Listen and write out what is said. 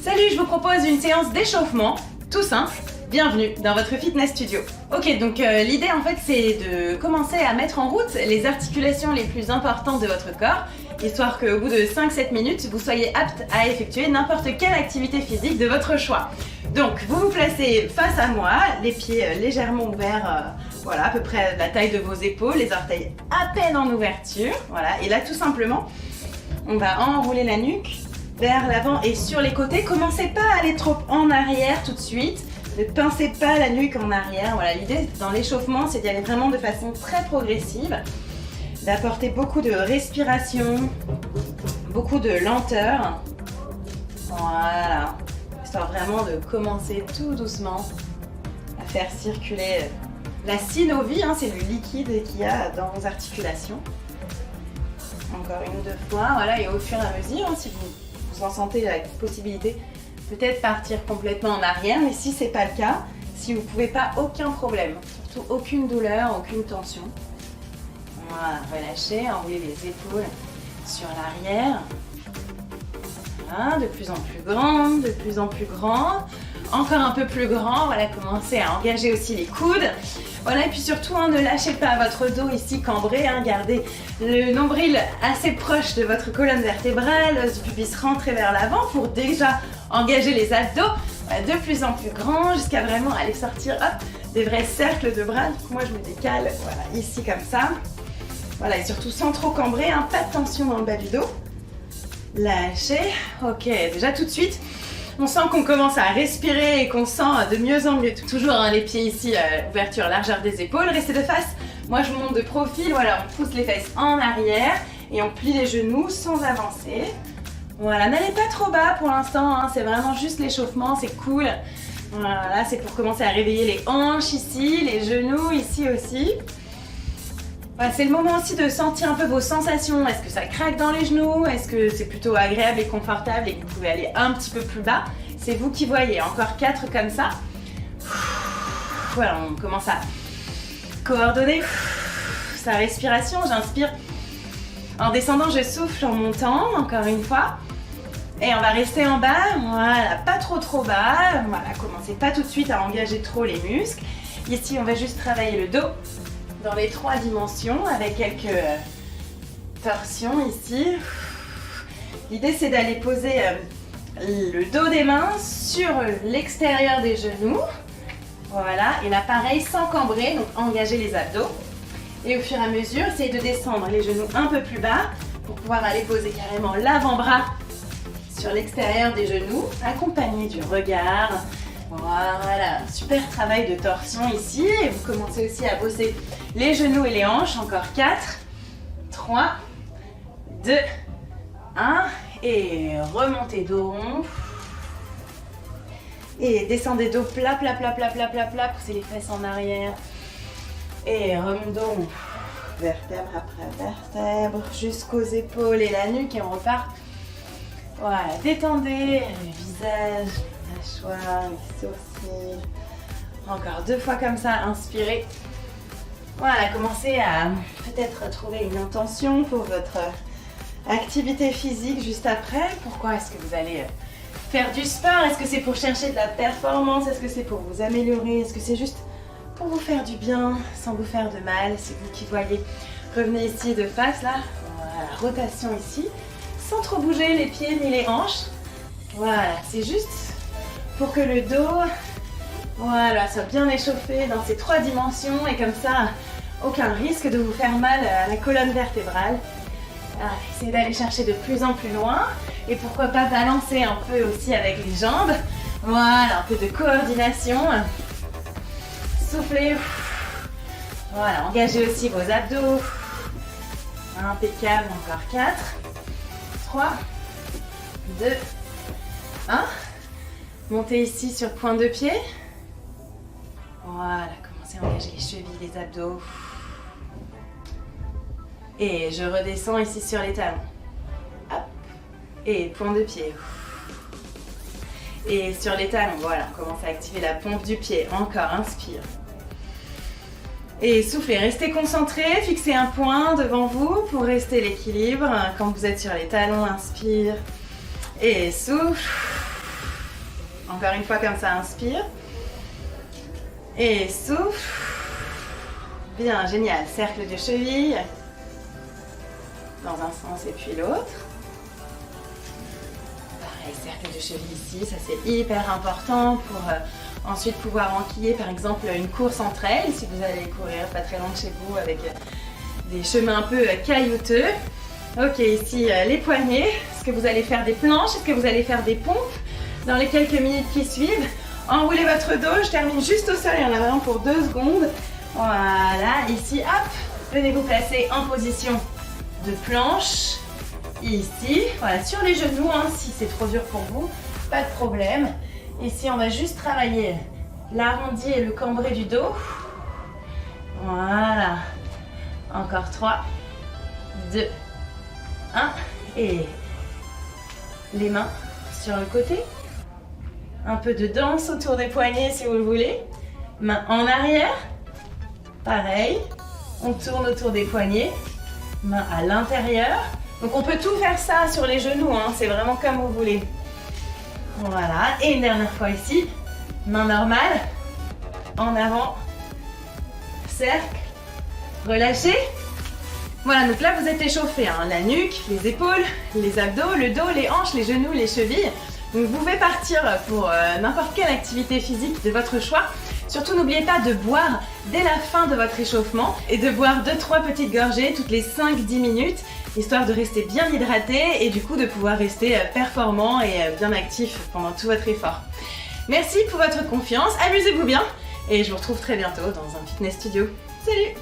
Salut, je vous propose une séance d'échauffement, tout simple. Bienvenue dans votre fitness studio. Ok, donc l'idée en fait c'est de commencer à mettre en route les articulations les plus importantes de votre corps, histoire qu'au bout de 5-7 minutes, vous soyez apte à effectuer n'importe quelle activité physique de votre choix. Donc vous vous placez face à moi, les pieds légèrement ouverts, voilà, à peu près la taille de vos épaules, les orteils à peine en ouverture, voilà, et là tout simplement, on va enrouler la nuque vers l'avant et sur les côtés. Commencez pas à aller trop en arrière tout de suite. Ne pincez pas la nuque en arrière. Voilà, l'idée dans l'échauffement, c'est d'y aller vraiment de façon très progressive, d'apporter beaucoup de respiration, beaucoup de lenteur. Voilà, histoire vraiment de commencer tout doucement à faire circuler la synovie, hein, c'est le liquide qu'il y a dans vos articulations. Encore une ou deux fois, voilà, et au fur et à mesure, hein, si vous en sentez la possibilité, peut-être partir complètement en arrière, mais si c'est pas le cas, si vous pouvez pas, aucun problème, surtout aucune douleur, aucune tension. Voilà, relâchez, enroulez les épaules sur l'arrière. Voilà, de plus en plus grand, de plus en plus grand, encore un peu plus grand. Voilà, commencez à engager aussi les coudes. Voilà, et puis surtout, hein, ne lâchez pas votre dos ici cambré, hein, gardez le nombril assez proche de votre colonne vertébrale, l'os du pubis rentré vers l'avant pour déjà engager les abdos, voilà, de plus en plus grand, jusqu'à vraiment aller sortir, hop, des vrais cercles de bras. Donc moi je me décale, voilà, ici comme ça. Voilà, et surtout sans trop cambrer, hein, pas de tension dans le bas du dos. Lâchez, ok, déjà tout de suite, on sent qu'on commence à respirer et qu'on sent de mieux en mieux. Toujours hein, les pieds ici, ouverture, largeur des épaules, restez de face. Moi je monte de profil, voilà, on pousse les fesses en arrière et on plie les genoux sans avancer. Voilà, n'allez pas trop bas pour l'instant, hein, c'est vraiment juste l'échauffement, c'est cool. Voilà, c'est pour commencer à réveiller les hanches ici, les genoux ici aussi. Voilà, c'est le moment aussi de sentir un peu vos sensations. Est-ce que ça craque dans les genoux? Est-ce que c'est plutôt agréable et confortable et que vous pouvez aller un petit peu plus bas? C'est vous qui voyez. Encore 4 comme ça. Voilà, on commence à coordonner sa respiration. J'inspire. En descendant, je souffle en montant, encore une fois. Et on va rester en bas. Voilà, pas trop bas. Voilà, commencez pas tout de suite à engager trop les muscles. Ici, on va juste travailler le dos dans les 3 dimensions avec quelques torsions ici. L'idée c'est d'aller poser le dos des mains sur l'extérieur des genoux. Voilà, et là pareil sans cambrer, donc engager les abdos. Et au fur et à mesure, essayez de descendre les genoux un peu plus bas pour pouvoir aller poser carrément l'avant-bras sur l'extérieur des genoux, accompagné du regard. Voilà, super travail de torsion ici. Et vous commencez aussi à bosser les genoux et les hanches. Encore 4, 3, 2, 1. Et remontez dos rond. Et descendez dos plat, poussez les fesses en arrière. Et remontez dos rond. Vertèbre après vertèbre, jusqu'aux épaules et la nuque. Et on repart. Voilà, détendez le visage, mâchoire, les sourcils. Encore 2 fois comme ça, inspirez. Voilà, commencez à peut-être trouver une intention pour votre activité physique juste après. Pourquoi est-ce que vous allez faire du sport? Est-ce que c'est pour chercher de la performance? Est-ce que c'est pour vous améliorer? Est-ce que c'est juste pour vous faire du bien sans vous faire de mal? C'est vous qui voyez. Revenez ici de face là. Voilà, rotation ici. Sans trop bouger les pieds ni les hanches. Voilà, c'est juste pour que le dos, voilà, soit bien échauffé dans ces 3 dimensions et comme ça, aucun risque de vous faire mal à la colonne vertébrale. Alors, essayez d'aller chercher de plus en plus loin et pourquoi pas balancer un peu aussi avec les jambes. Voilà, un peu de coordination. Soufflez. Voilà, engagez aussi vos abdos. Impeccable, encore 4. 3, 2, 1. Montez ici sur point de pied. Voilà, commencez à engager les chevilles, les abdos. Et je redescends ici sur les talons. Hop. Et point de pied. Et sur les talons, voilà, on commence à activer la pompe du pied. Encore, inspire. Et soufflez, restez concentré, fixez un point devant vous pour rester l'équilibre. Quand vous êtes sur les talons, inspire et souffle. Encore une fois comme ça, inspire. Et souffle. Bien, génial. Cercle de cheville. Dans un sens et puis l'autre. Pareil, cercle de cheville ici, ça c'est hyper important pour ensuite pouvoir enquiller par exemple une course en trail si vous allez courir pas très loin de chez vous avec des chemins un peu caillouteux. Ok, ici les poignets. Est-ce que vous allez faire des planches? Est-ce que vous allez faire des pompes dans les quelques minutes qui suivent? Enroulez votre dos, je termine juste au sol, il y en a vraiment pour 2 secondes. Voilà, ici, hop, venez vous placer en position de planche. Ici, voilà, sur les genoux, hein, si c'est trop dur pour vous, pas de problème. Ici, on va juste travailler l'arrondi et le cambré du dos. Voilà. Encore 3, 2, 1. Et les mains sur le côté. Un peu de danse autour des poignets si vous le voulez. Main en arrière. Pareil. On tourne autour des poignets. Main à l'intérieur. Donc on peut tout faire ça sur les genoux, hein, c'est vraiment comme vous voulez. Voilà, et une dernière fois ici. Main normale. En avant. Cercle. Relâchez. Voilà, donc là vous êtes échauffé, hein, la nuque, les épaules, les abdos, le dos, les hanches, les genoux, les chevilles. Donc vous pouvez partir pour n'importe quelle activité physique de votre choix. Surtout n'oubliez pas de boire dès la fin de votre échauffement et de boire 2-3 petites gorgées toutes les 5-10 minutes, histoire de rester bien hydraté et du coup de pouvoir rester performant et bien actif pendant tout votre effort. Merci pour votre confiance, amusez-vous bien et je vous retrouve très bientôt dans un fitness studio. Salut!